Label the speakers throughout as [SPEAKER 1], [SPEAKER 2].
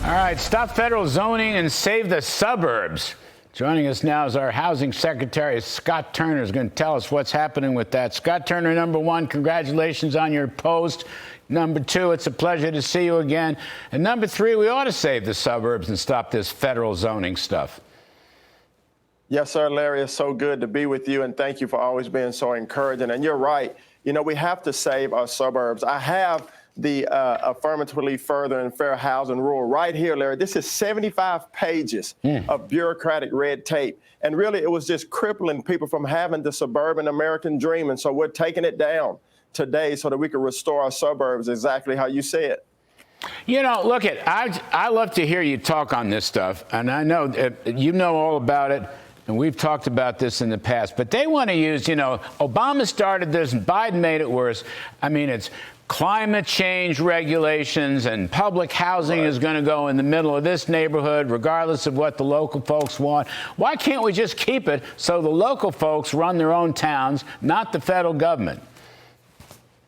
[SPEAKER 1] All right, stop federal zoning and save the suburbs. Joining us now is our Housing Secretary, Scott Turner, is going to tell us what's happening with that. Scott Turner, number one, congratulations on your post. Number two, it's a pleasure to see you again. And number three, we ought to save the suburbs and stop this federal zoning stuff.
[SPEAKER 2] Yes, sir, Larry. It's so good to be with you, and thank you for always being so encouraging. And you're right. You know, we have to save our suburbs. I have the affirmatively further and fair housing rule right here, Larry. This is 75 pages of bureaucratic red tape. And really, it was just crippling people from having the suburban American dream. And so we're taking it down today so that we can restore our suburbs exactly how you said.
[SPEAKER 1] You know, look, I love to hear you talk on this stuff. And I know you know all about it. And we've talked about this in the past. But they want to use, you know, Obama started this and Biden made it worse. I mean, it's climate change regulations and public housing is going to go in the middle of this neighborhood, regardless of what the local folks want. Why can't we just keep it so the local folks run their own towns, not the federal government?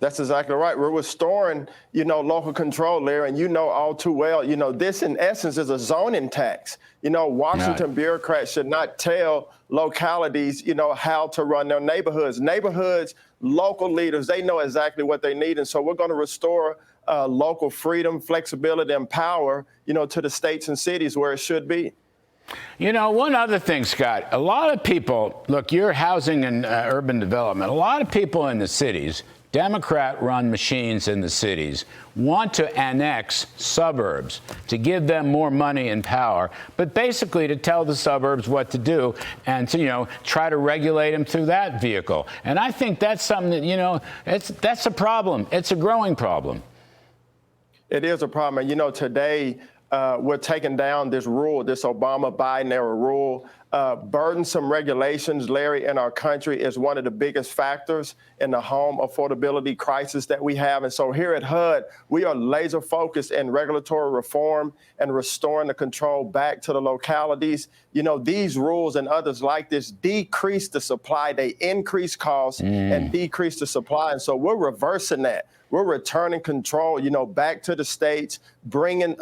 [SPEAKER 2] That's exactly right. We're restoring, you know, local control, Larry, and you know all too well, you know, this in essence is a zoning tax. You know, Washington bureaucrats should not tell localities, you know, how to run their neighborhoods. Neighborhoods, local leaders, they know exactly what they need. And so we're going to restore local freedom, flexibility, and power, you know, to the states and cities where it should be.
[SPEAKER 1] You know, one other thing, Scott, a lot of people, look, you're housing and urban development. A lot of people in the cities, Democrat-run machines in the cities, want to annex suburbs to give them more money and power, but basically to tell the suburbs what to do and to, you know, try to regulate them through that vehicle. And I think that's something that, you know, that's a problem. It's a growing problem.
[SPEAKER 2] It is a problem. And, you know, today we're taking down this rule, this Obama-Biden era rule. Burdensome regulations, Larry, in our country is one of the biggest factors in the home affordability crisis that we have. And so here at HUD, we are laser focused in regulatory reform and restoring the control back to the localities. You know, these rules and others like this decrease the supply. They increase costs and decrease the supply. And so we're reversing that. We're returning control, you know, back to the states, bringing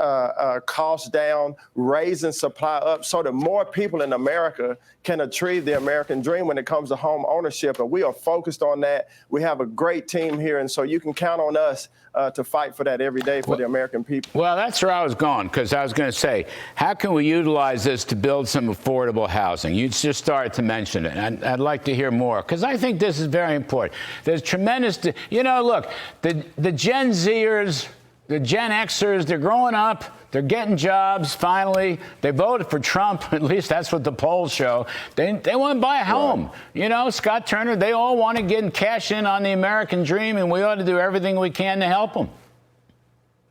[SPEAKER 2] costs down, raising supply up so that more people in America can achieve the American dream when it comes to home ownership. And we are focused on that. We have a great team here. And so you can count on us to fight for that every day for the American people.
[SPEAKER 1] Well, that's where I was going, because I was going to say, how can we utilize this to build some affordable housing? You just started to mention it, and I'd like to hear more, because I think this is very important. There's tremendous, you know, look, the Gen Zers, the Gen Xers, they're growing up. They're getting jobs, finally. They voted for Trump. At least that's what the polls show. They want to buy a home. Right. You know, Scott Turner, they all want to get cash in on the American dream, and we ought to do everything we can to help them.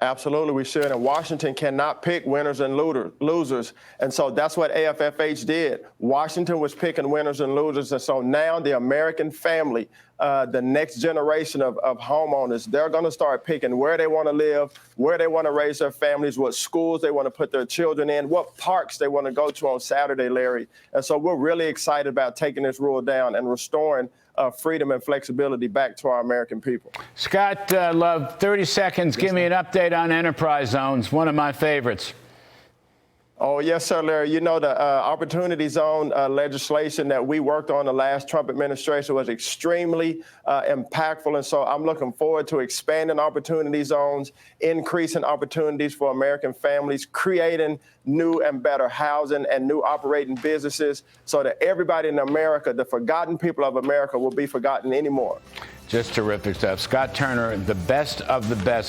[SPEAKER 2] Absolutely, we should. And Washington cannot pick winners and losers. And so that's what AFFH did. Washington was picking winners and losers. And so now the American family, the next generation of homeowners, they're going to start picking where they want to live, where they want to raise their families, what schools they want to put their children in, what parks they want to go to on Saturday, Larry. And so we're really excited about taking this rule down and restoring freedom and flexibility back to our American people.
[SPEAKER 1] Scott, love, 30 seconds. Give me an update on enterprise zones, one of my favorites.
[SPEAKER 2] Oh, yes, sir, Larry. You know, the Opportunity Zone legislation that we worked on the last Trump administration was extremely impactful. And so I'm looking forward to expanding Opportunity Zones, increasing opportunities for American families, creating new and better housing and new operating businesses so that everybody in America, the forgotten people of America, will be forgotten anymore.
[SPEAKER 1] Just terrific stuff. Scott Turner, the best of the best.